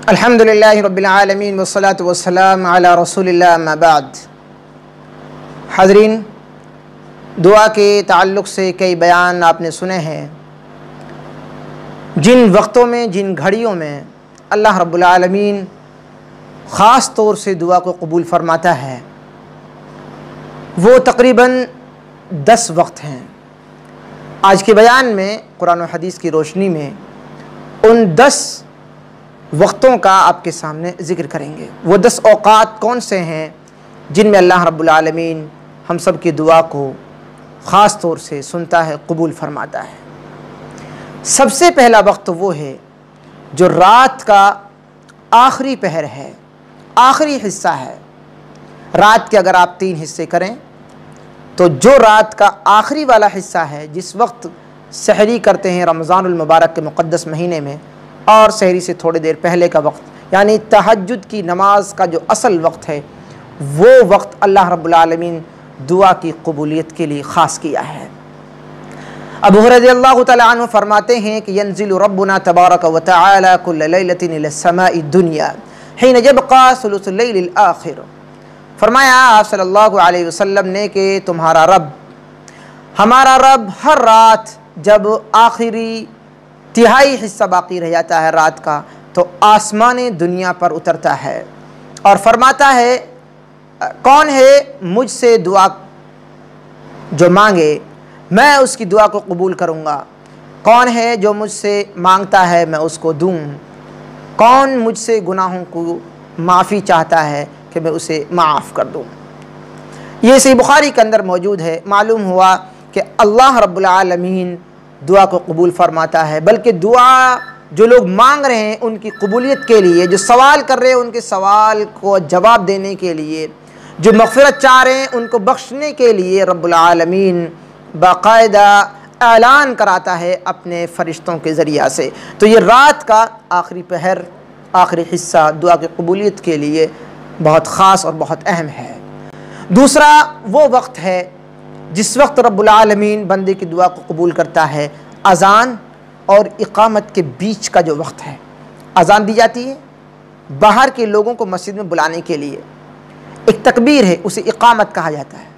الحمدللہ رب العالمین والصلاة والسلام علی رسول اللہ اما بعد۔ حاضرین، دعا کے تعلق سے کئی بیان آپ نے سنے ہیں۔ جن وقتوں میں، جن گھڑیوں میں اللہ رب العالمین خاص طور سے دعا کو قبول فرماتا ہے، وہ تقریباً 10 وقت ہیں۔ آج کے بیان میں قرآن و حدیث کی روشنی میں ان 10 وقتوں کا آپ کے سامنے ذکر کریں گے۔ وہ 10 اوقات کون سے ہیں جن میں اللہ رب العالمین ہم سب کی دعا کو خاص طور سے سنتا ہے، قبول فرماتا ہے۔ سب سے پہلا وقت وہ ہے جو رات کا آخری پہر ہے، آخری حصہ ہے۔ رات کے اگر آپ 3 حصے کریں تو جو رات کا آخری والا حصہ ہے، جس وقت سحری کرتے ہیں رمضان المبارک کے مقدس مہینے میں، اور سحری سے تھوڑی دیر پہلے کا وقت، یعنی تہجد کی نماز کا جو اصل وقت ہے، وہ وقت اللہ رب العالمین دعا کی قبولیت کے لیے خاص کیا ہے۔ ابو ہریرہ رضی اللہ تعالیٰ عنہ فرماتے ہیں کہ ينزل ربنا تبارک و تعالی كل لیلۃ الى السماء الدنیا حين يبقى ثلث اللیل الآخر۔ فرمایا آپ صلی اللہ علیہ وسلم نے کہ تمہارا رب، ہمارا رب، ہر رات جب آخری تہائی حصہ باقی رہ جاتا ہے رات کا، تو آسمان دنیا پر اترتا ہے اور فرماتا ہے کون ہے مجھ سے دعا جو مانگے میں اس کی دعا کو قبول کروں گا، کون ہے جو مجھ سے مانگتا ہے میں اس کو دوں، کون مجھ سے گناہوں کو معافی چاہتا ہے کہ میں اسے معاف کر دوں۔ یہ صحیح بخاری کے اندر موجود ہے۔ معلوم ہوا کہ اللہ رب العالمین دعا کو قبول فرماتا ہے، بلکہ دعا جو لوگ مانگ رہے ہیں ان کی قبولیت کے لیے، جو سوال کر رہے ہیں ان کے سوال کو جواب دینے کے لیے، جو مغفرت چاہ رہے ہیں ان کو بخشنے کے لیے رب العالمین باقاعدہ اعلان کراتا ہے اپنے فرشتوں کے ذریعہ سے۔ تو یہ رات کا آخری پہر، آخری حصہ دعا کی قبولیت کے لیے بہت خاص اور بہت اہم ہے۔ دوسرا وہ وقت ہے جس وقت رب العالمین بندے کی دعا کو قبول کرتا ہے، اذان اور اقامت کے بیچ کا جو وقت ہے۔ اذان دی جاتی ہے باہر کے لوگوں کو مسجد میں بلانے کے لیے، ایک تکبیر ہے، اسے اقامت کہا جاتا ہے۔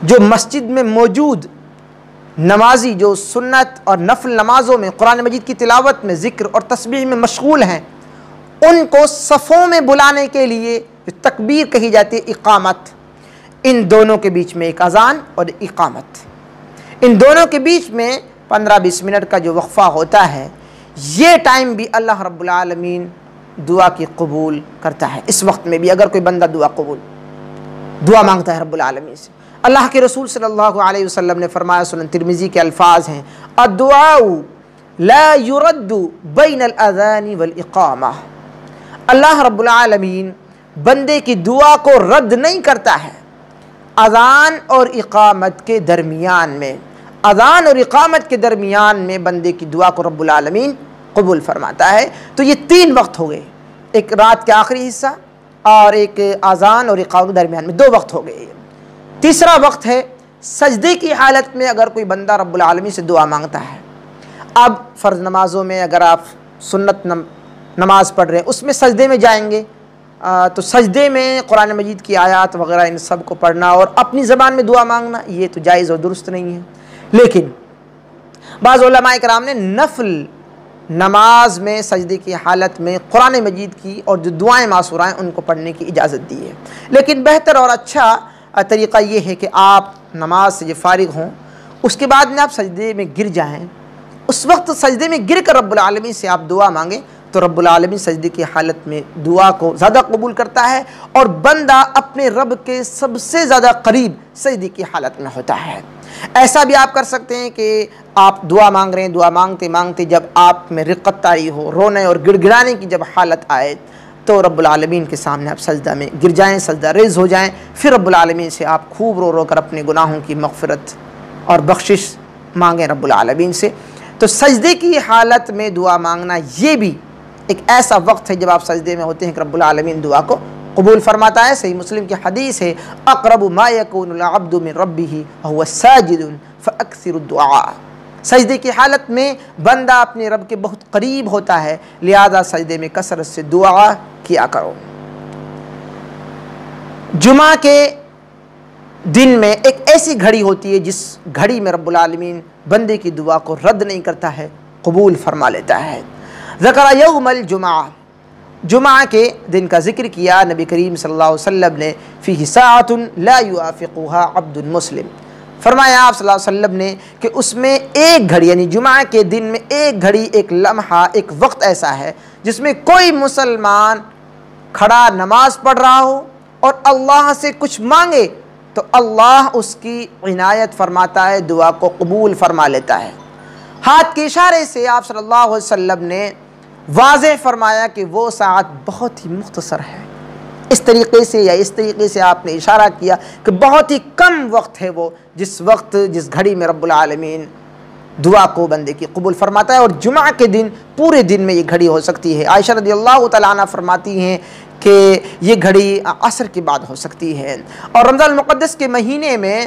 جو مسجد میں موجود نمازی جو سنت اور نفل نمازوں میں، قرآن مجید کی تلاوت میں، ذکر اور تسبیح میں مشغول ہیں، ان کو صفوں میں بلانے کے لیے تکبیر کہی جاتی ہے، اقامت۔ ان دونوں کے بیچ میں ایک اذان اور اقامت، ان دونوں کے بیچ میں 15-20 منٹ کا جو وقفہ ہوتا ہے، یہ ٹائم بھی اللہ رب العالمین دعا کی قبول کرتا ہے۔ اس وقت میں بھی اگر کوئی بندہ دعا مانگتا ہے رب العالمین سے، اللہ کے رسول صلی اللہ علیہ وسلم نے فرمایا، سنن ترمذی کے الفاظ ہیں، الدعاء لا يرد بین الاذان والاقامہ۔ اللہ رب العالمین بندے کی دعا کو رد نہیں کرتا ہے اذان اور اقامت کے درمیان میں۔ اذان اور اقامت کے درمیان میں بندے کی دعا کو رب العالمین قبول فرماتا ہے۔ تو یہ 3 وقت ہو گئے، ایک رات کے آخری حصہ اور ایک اذان اور اقامت کے درمیان میں 2 وقت ہو گئے۔ تیسرا وقت ہے سجدے کی حالت میں اگر کوئی بندہ رب العالمین سے دعا مانگتا ہے۔ اب فرض نمازوں میں اگر آپ سنت نماز پڑھ رہے ہیں، اس میں سجدے میں جائیں گے تو سجدے میں قرآن مجید کی آیات وغیرہ ان سب کو پڑھنا اور اپنی زبان میں دعا مانگنا، یہ تو جائز اور درست نہیں ہے۔ لیکن بعض علماء کرام نے نفل نماز میں سجدے کی حالت میں قرآن مجید کی اور جو دعائیں معصورہ ہیں ان کو پڑھنے کی اجازت دی ہے۔ لیکن بہتر اور اچھا طریقہ یہ ہے کہ آپ نماز سے جب فارغ ہوں، اس کے بعد میں آپ سجدے میں گر جائیں، اس وقت سجدے میں گر کر رب العالمین سے آپ دعا مانگیں تو رب العالمین سجدے کی حالت میں دعا کو زیادہ قبول کرتا ہے، اور بندہ اپنے رب کے سب سے زیادہ قریب سجدے کی حالت میں ہوتا ہے۔ ایسا بھی آپ کر سکتے ہیں کہ آپ دعا مانگ رہے ہیں، دعا مانگتے مانگتے جب آپ میں رقت طاری ہو، رونے اور گڑ گڑانے کی جب حالت آئے تو رب العالمین کے سامنے آپ سجدہ میں گر جائیں، سجدہ ریز ہو جائیں، پھر رب العالمین سے آپ خوب رو رو کر اپنے گناہوں کی مغفرت اور بخشش مانگیں رب العالمین سے۔ تو سجدے کی حالت میں دعا مانگنا یہ بھی ایک ایسا وقت ہے جب آپ سجدے میں ہوتے ہیں کہ رب العالمین دعا کو قبول فرماتا ہے۔ صحیح مسلم کی حدیث ہے، اقرب ما یکون العبد من ربہ وهو ساجد فاکثر الدعاء۔ سجدے کی حالت میں بندہ اپنے رب کے بہت قریب ہوتا ہے، لہذا سجدے میں کثرت سے دعا کیا کرو۔ جمعہ کے دن میں ایک ایسی گھڑی ہوتی ہے جس گھڑی میں رب العالمین بندے کی دعا کو رد نہیں کرتا ہے، قبول فرما لیتا ہے۔ ذکر یوم الجمعہ، جمعہ کے دن کا ذکر کیا نبی کریم صلی اللہ علیہ وسلم نے، فیہ ساعۃ لا یوافقها عبد مسلم، فرمایا آپ صلی اللہ علیہ وسلم نے کہ اس میں ایک گھڑی، یعنی جمعہ کے دن میں ایک گھڑی، ایک لمحہ، ایک وقت ایسا ہے جس میں کوئی مسلمان کھڑا نماز پڑھ رہا ہو اور اللہ سے کچھ مانگے تو اللہ اس کی عنایت فرماتا ہے، دعا کو قبول فرما لیتا ہے۔ ہاتھ کے اشارے سے آپ صلی اللہ علیہ وسلم نے واضح فرمایا کہ وہ ساعت بہت ہی مختصر ہے۔ اس طریقے سے یا اس طریقے سے آپ نے اشارہ کیا کہ بہت ہی کم وقت ہے وہ، جس وقت جس گھڑی میں رب العالمین دعا کو بندے کی قبول فرماتا ہے، اور جمعہ کے دن پورے دن میں یہ گھڑی ہو سکتی ہے۔ عائشہ رضی اللہ تعالیٰ عنہ فرماتی ہیں کہ یہ گھڑی عصر کے بعد ہو سکتی ہے، اور رمضان المقدس کے مہینے میں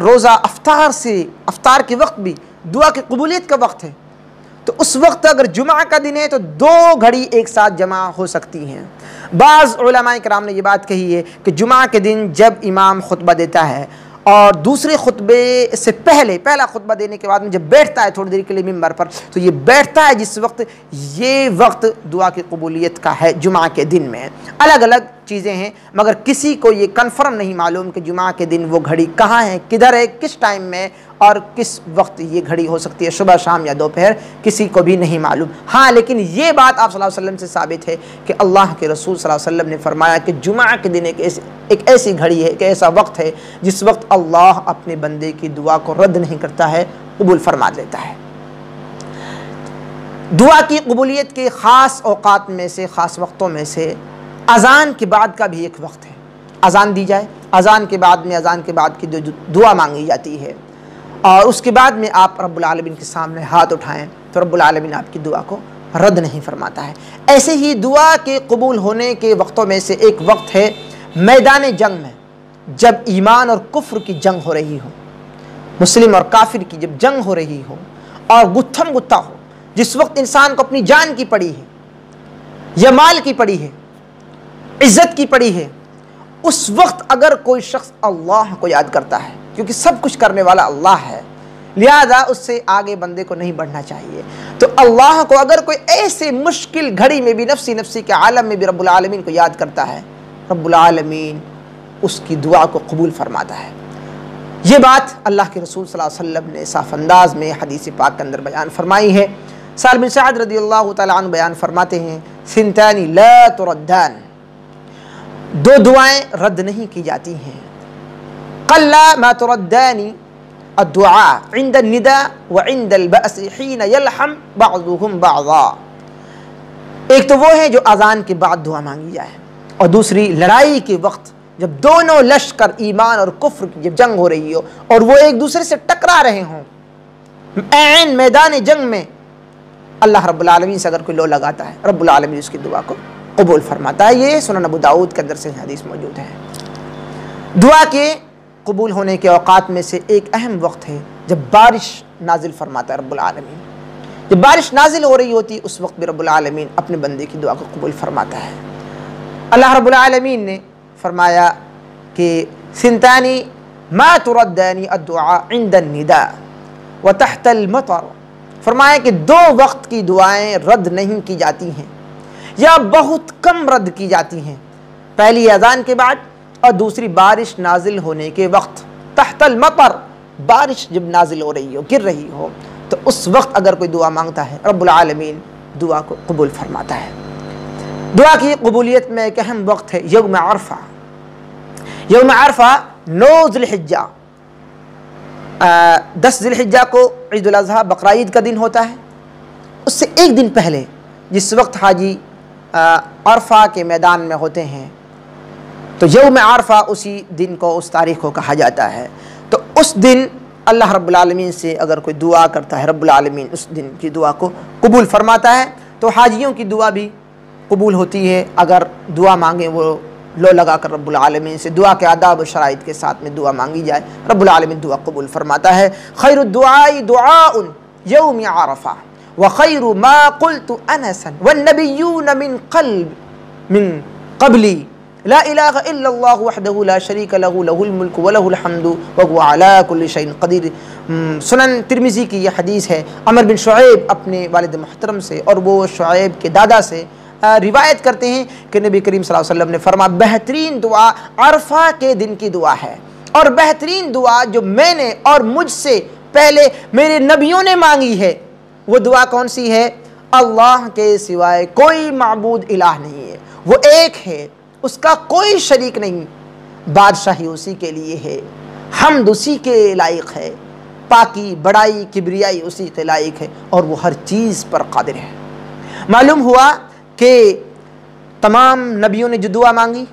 روزہ افطار کے وقت بھی دعا کی قبولیت کا وقت ہے، تو اس وقت اگر جمعہ کا دن ہے تو دو گھڑی ایک ساتھ جمع ہو سکتی ہیں۔ بعض علماء کرام نے یہ بات کہی ہے کہ جمعہ کے دن جب امام خطبہ دیتا ہے اور دوسرے خطبے سے پہلا خطبہ دینے کے بعد میں جب بیٹھتا ہے تھوڑی دیر کے لیے ممبر پر، تو یہ بیٹھتا ہے جس وقت، یہ وقت دعا کی قبولیت کا ہے جمعہ کے دن میں۔ الگ الگ چیزیں ہیں، مگر کسی کو یہ کنفرم نہیں معلوم کہ جمعہ کے دن وہ گھڑی کہاں ہے، کدھر ہے، کس ٹائم میں اور کس وقت یہ گھڑی ہو سکتی ہے، صبح، شام یا دوپہر، کسی کو بھی نہیں معلوم۔ ہاں لیکن یہ بات آپ صلی اللہ علیہ وسلم سے ثابت ہے کہ اللہ کے رسول صلی اللہ علیہ وسلم نے فرمایا کہ جمعہ کے دن ایک ایسی گھڑی ہے، ایک ایسا وقت ہے جس وقت اللہ اپنے بندے کی دعا کو رد نہیں کرتا ہے، قبول فرما لیتا ہے۔ دعا کی قبولیت کے خاص اوقات میں سے، خاص وقتوں میں سے اذان کے بعد کا بھی ایک وقت ہے۔ اذان دی جائے، اذان کے بعد میں، اذان کے بعد کی دعا مانگی جاتی ہے، اور اس کے بعد میں آپ رب العالمین کے سامنے ہاتھ اٹھائیں تو رب العالمین آپ کی دعا کو رد نہیں فرماتا ہے۔ ایسے ہی دعا کے قبول ہونے کے وقتوں میں سے ایک وقت ہے میدان جنگ میں، جب ایمان اور کفر کی جنگ ہو رہی ہو، مسلم اور کافر کی جب جنگ ہو رہی ہو اور گتھم گتھا ہو، جس وقت انسان کو اپنی جان کی پڑی ہے یا مال کی پڑی ہے، عزت کی پڑی ہے، اس وقت اگر کوئی شخص اللہ کو یاد کرتا ہے، کیونکہ سب کچھ کرنے والا اللہ ہے، لہذا اس سے آگے بندے کو نہیں بڑھنا چاہیے، تو اللہ کو اگر کوئی ایسے مشکل گھڑی میں بھی، نفسی کے عالم میں بھی رب العالمین کو یاد کرتا ہے، رب العالمین اس کی دعا کو قبول فرماتا ہے۔ یہ بات اللہ کے رسول صلی اللہ علیہ وسلم نے صاف انداز میں حدیث پاک کے اندر بیان فرمائی ہے۔ سہل بن سعد رضی اللہ تعالیٰ عنہ بیان فرماتے ہیں، سنتانی لا تردان، دو دعائیں رد نہیں کی جاتی ہیں، قل ما تردانی الدعاء عند النداء وعند البأس حين يلحم بعضهم بعضا، ایک تو وہ ہے جو اذان کے بعد دعا مانگی جائے، اور دوسری لڑائی کے وقت جب دونوں لشکر ایمان اور کفر کی جب جنگ ہو رہی ہو اور وہ ایک دوسرے سے ٹکرا رہے ہوں، عین میدان جنگ میں اللہ رب العالمین سے اگر کوئی لو لگاتا ہے، رب العالمین اس کی دعا کو قبول فرماتا ہے۔ یہ سنن ابو داؤد کے اندر سے حدیث موجود ہے۔ دعا کے قبول ہونے کے اوقات میں سے ایک اہم وقت ہے جب بارش نازل فرماتا ہے رب العالمین، جب بارش نازل ہو رہی ہوتی ہے اس وقت بھی رب العالمین اپنے بندے کی دعا کو قبول فرماتا ہے۔ اللہ رب العالمین نے فرمایا کہ سنتانی ما تردانی الدعاء عند النداء وتحت المطر، فرمایا کہ دو وقت کی دعائیں رد نہیں کی جاتی ہیں یا بہت کم رد کی جاتی ہیں، پہلی اذان کے بعد اور دوسری بارش نازل ہونے کے وقت۔ تحت المطر، بارش جب نازل ہو رہی ہو، گر رہی ہو، تو اس وقت اگر کوئی دعا مانگتا ہے رب العالمین دعا کو قبول فرماتا ہے۔ دعا کی قبولیت میں ایک اہم وقت ہے یوم عرفہ۔ یوم عرفہ 9 ذی الحجہ، 10 ذی الحجہ کو عید الاضحیٰ بقر عید کا دن ہوتا ہے، اس سے ایک دن پہلے جس وقت حاجی عرفہ کے میدان میں ہوتے ہیں تو یوم عرفہ اسی دن کو، اس تاریخ کو کہا جاتا ہے۔ تو اس دن اللہ رب العالمین سے اگر کوئی دعا کرتا ہے رب العالمین اس دن کی دعا کو قبول فرماتا ہے، تو حاجیوں کی دعا بھی قبول ہوتی ہے۔ اگر دعا مانگیں وہ لو لگا کر رب العالمین سے دعا کے آداب و شرائط کے ساتھ میں دعا مانگی جائے، رب العالمین دعا قبول فرماتا ہے۔ خیر الدعاء دعاء یوم عرفہ وخیر ما قلت انسا والنبیون من قبلی لا الہ الا اللہ وحدہ لا شریک لہ لہ الملک ولہ الحمد وہو علی کل شیء قدیر۔ سنن ترمذی کی یہ حدیث ہے، عمر بن شعیب اپنے والد محترم سے اور وہ شعیب کے دادا سے روایت کرتے ہیں کہ نبی کریم صلی اللہ علیہ وسلم نے فرمایا بہترین دعا عرفہ کے دن کی دعا ہے، اور بہترین دعا جو میں نے اور مجھ سے پہلے میرے نبیوں نے مانگی ہے وہ دعا کون سی ہے؟ اللہ کے سوائے کوئی معبود الہ نہیں ہے، وہ ایک ہے، اس کا کوئی شریک نہیں، بادشاہی اسی کے لیے ہے، حمد اسی کے لائق ہے، پاکی بڑائی کبریائی اسی کے لائق ہے، اور وہ ہر چیز پر قادر ہے۔ معلوم ہوا کہ تمام نبیوں نے جو دعا مانگی،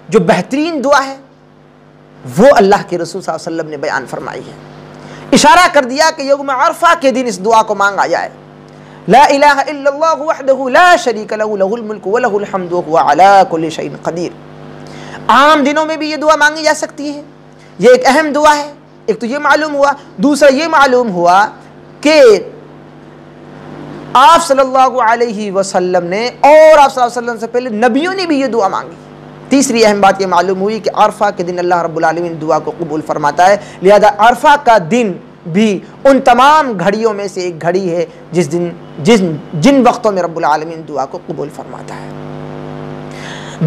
جو بہترین دعا ہے، وہ اللہ کے رسول صلی اللہ علیہ وسلم نے بیان فرمائی ہے۔ اشارہ کر دیا کہ یوم عرفہ کے دن اس دعا کو مانگا جائے، لا الہ الا اللہ وحدہ لا شریک لہ لہ الملک ولہ الحمد وہو علی کل شیء قدیر۔ عام دنوں میں بھی یہ دعا مانگی جا سکتی ہے، یہ ایک اہم دعا ہے۔ ایک تو یہ معلوم ہوا، دوسرا یہ معلوم ہوا کہ آپ صلی اللہ علیہ وسلم نے اور آپ صلی اللہ علیہ وسلم سے پہلے نبیوں نے بھی یہ دعا مانگی۔ تیسری اہم بات یہ معلوم ہوئی کہ عرفہ کے دن اللہ رب العالمین دعا کو قبول فرماتا ہے، لہذا عرفہ کا دن بھی ان تمام گھڑیوں میں سے ایک گھڑی ہے جن وقتوں میں رب العالمین دعا کو قبول فرماتا ہے۔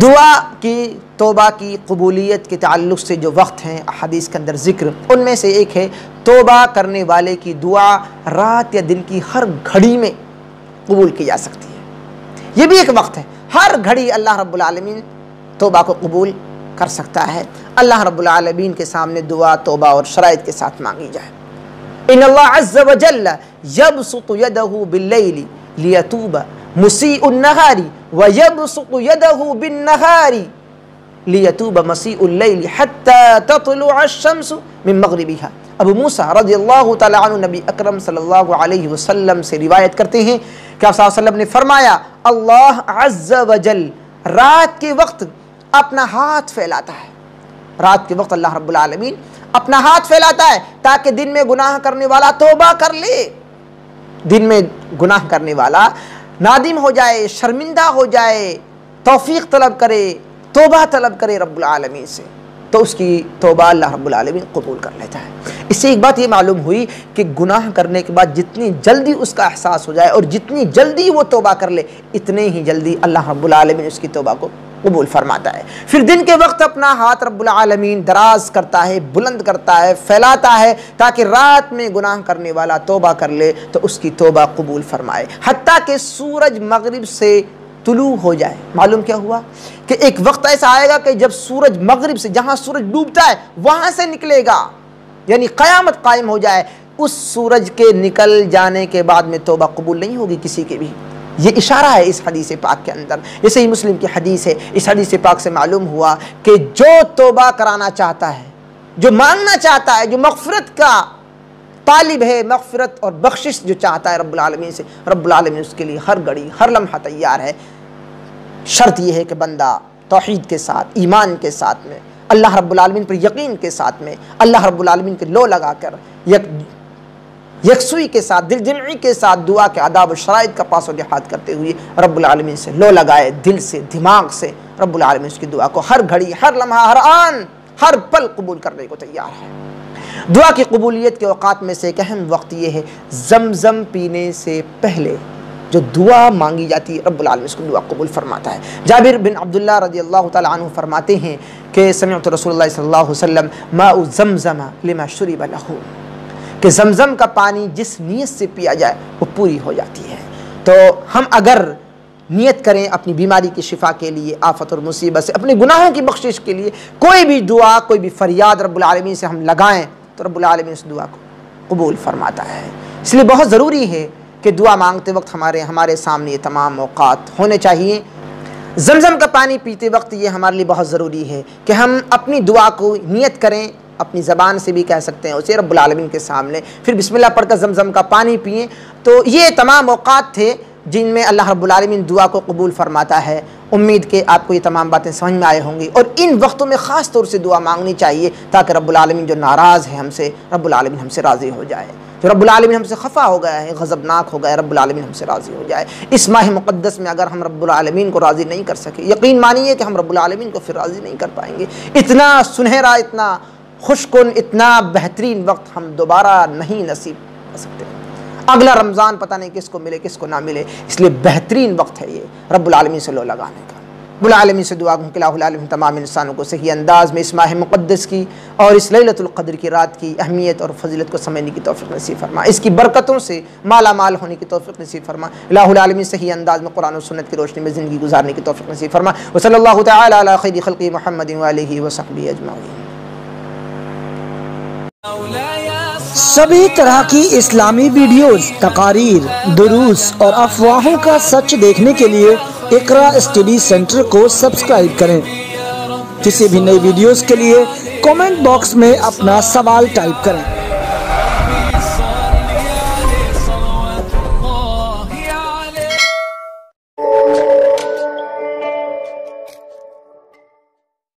دعا کی توبہ کی قبولیت کے تعلق سے جو وقت ہیں حدیث کے اندر ذکر، ان میں سے ایک ہے توبہ کرنے والے کی دعا رات یا دن کی ہر گھڑی میں قبول کی جا سکتی ہے۔ یہ بھی ایک وقت ہے، ہر گھڑی اللہ رب العالمین توبہ کو قبول کر سکتا ہے۔ اللہ رب العالمین کے سامنے دعا توبہ اور شرائط کے ساتھ مانگی جائے۔ ان اللہ عز وجل یبسط یدہ باللیل لیتوب مسیء النہار ویبسط یدہ بالنہار لیتوب مسیء اللیل حتی تطلع الشمس من مغربها۔ ابو موسیٰ رضی اللہ تعالیٰ عنہ نبی اکرم صلی اللہ علیہ وسلم سے روایت کرتے ہیں کہ آپ صلی اللہ علیہ وسلم نے فرمایا اللہ عز وجل رات کے وقت اپنا ہاتھ پھیلاتا ہے، رات کے وقت اللہ رب العالمین اپنا ہاتھ پھیلاتا ہے تاکہ دن میں گناہ کرنے والا توبہ کر لے، دن میں گناہ کرنے والا نادم ہو جائے، شرمندہ ہو جائے، توفیق طلب کرے، توبہ طلب کرے رب العالمین سے، تو اس کی توبہ اللہ رب العالمین قبول کر لیتا ہے۔ اس سے ایک بات یہ معلوم ہوئی کہ گناہ کرنے کے بعد جتنی جلدی اس کا احساس ہو جائے اور جتنی جلدی وہ توبہ کر لے، اتنے ہی جلدی اللہ رب العالمین اس کی توبہ کو قبول فرماتا ہے۔ پھر دن کے وقت اپنا ہاتھ رب العالمین دراز کرتا ہے، بلند کرتا ہے، پھیلاتا ہے تاکہ رات میں گناہ کرنے والا توبہ کر لے تو اس کی توبہ قبول فرمائے، حتیٰ کہ سورج مغرب سے طلوع ہو جائے۔ معلوم کیا ہوا کہ ایک وقت ایسا آئے گا کہ جب سورج مغرب سے، جہاں سورج ڈوبتا ہے وہاں سے نکلے گا، یعنی قیامت قائم ہو جائے، اس سورج کے نکل جانے کے بعد میں توبہ قبول نہیں ہوگی کسی کے بھی۔ یہ اشارہ ہے اس حدیث پاک کے اندر، یہ صحیح مسلم کی حدیث ہے۔ اس حدیث پاک سے معلوم ہوا کہ جو توبہ کرانا چاہتا ہے، جو مانگنا چاہتا ہے، جو مغفرت کا طالب ہے، مغفرت اور بخشش جو چاہتا ہے رب العالمین سے، رب العالمین اس کے لیے ہر گھڑی ہر لمحہ تیار ہے۔ شرط یہ ہے کہ بندہ توحید کے ساتھ، ایمان کے ساتھ میں، اللہ رب العالمین پر یقین کے ساتھ میں، اللہ رب العالمین کے لو لگا کر یکسوئی کے ساتھ، دل جمعی کے ساتھ دعا کے آداب و شرائط کا پاس و لحاظ کرتے ہوئے رب العالمین سے لو لگائے، دل سے، دماغ سے، رب العالمین اس کی دعا کو ہر گھڑی ہر لمحہ ہر آن ہر پل قبول کرنے کو تیار ہے۔ دعا کی قبولیت کے اوقات میں سے ایک اہم وقت یہ ہے زمزم پینے سے پہلے جو دعا مانگی جاتی ہے رب العالمین اس کو دعا قبول فرماتا ہے۔ جابر بن عبداللہ رضی اللہ تعالیٰ عنہ فرماتے ہیں کہ سمعت رسول اللہ صلی اللہ علیہ وسلم ماء زمزم لما شرب لہ، کہ زمزم کا پانی جس نیت سے پیا جائے وہ پوری ہو جاتی ہے۔ تو ہم اگر نیت کریں اپنی بیماری کی شفا کے لیے، آفت اور مصیبت سے، اپنے گناہوں کی بخشش کے لیے، کوئی بھی دعا، کوئی بھی فریاد رب العالمین سے ہم لگائیں تو رب العالمین اس دعا کو قبول فرماتا ہے۔ اس لیے بہت ضروری ہے کہ دعا مانگتے وقت ہمارے سامنے یہ تمام اوقات ہونے چاہیے۔ زمزم کا پانی پیتے وقت یہ ہمارے لیے بہت ضروری ہے کہ ہم اپنی دعا کو نیت کریں، اپنی زبان سے بھی کہہ سکتے ہیں اسے رب العالمین کے سامنے، پھر بسم اللہ پڑھ کر زمزم کا پانی پئیں۔ تو یہ تمام اوقات تھے جن میں اللہ رب العالمین دعا کو قبول فرماتا ہے۔ امید کہ آپ کو یہ تمام باتیں سمجھ میں آئے ہوں گی، اور ان وقتوں میں خاص طور سے دعا مانگنی چاہیے تاکہ رب العالمین جو ناراض ہے ہم سے، رب العالمین ہم سے راضی ہو جائے۔ جو رب العالمین ہم سے خفا ہو گیا ہے، غضبناک ہو گیا ہے، رب العالمین ہم سے راضی ہو جائے۔ اس ماہ مقدس میں اگر ہم رب العالمین کو راضی نہیں کر سکے، یقین مانیے کہ ہم رب العالمین کو پھر راضی نہیں کر پائیں گے۔ اتنا سنہرا، اتنا خوشکن، اتنا بہترین وقت ہم دوبارہ نہیں نصیب کر سکتے۔ اگلا رمضان پتہ نہیں کس کو ملے کس کو نہ ملے، اس لیے بہترین وقت ہے یہ رب العالمین سے لو لگانے کا۔ رب العالمین سے دعا کہ الہ العالمین تمام انسانوں کو صحیح انداز میں اس ماہ مقدس کی اور اس لیلۃ القدر کی رات کی اہمیت اور فضیلت کو سمجھنے کی توفیق نصیب فرما، اس کی برکتوں سے مالا مال ہونے کی توفیق نصیب فرما۔ الہ العالمین صحیح انداز میں قرآن و سنت کی روشنی میں زندگی گزارنے کی توفیق نصیب فرما۔ وصلی اللہ تعالی علی خیر خلق محمد وآلہ وصحبہ اجمعین۔ سبھی طرح کی اسلامی ویڈیوز، تقاریر، دروس اور افواہوں کا سچ دیکھنے کے لیے اقرا اسٹڈی سینٹر کو سبسکرائب کریں۔ کسی بھی نئی ویڈیوز کے لیے کامنٹ باکس میں اپنا سوال ٹائپ کریں۔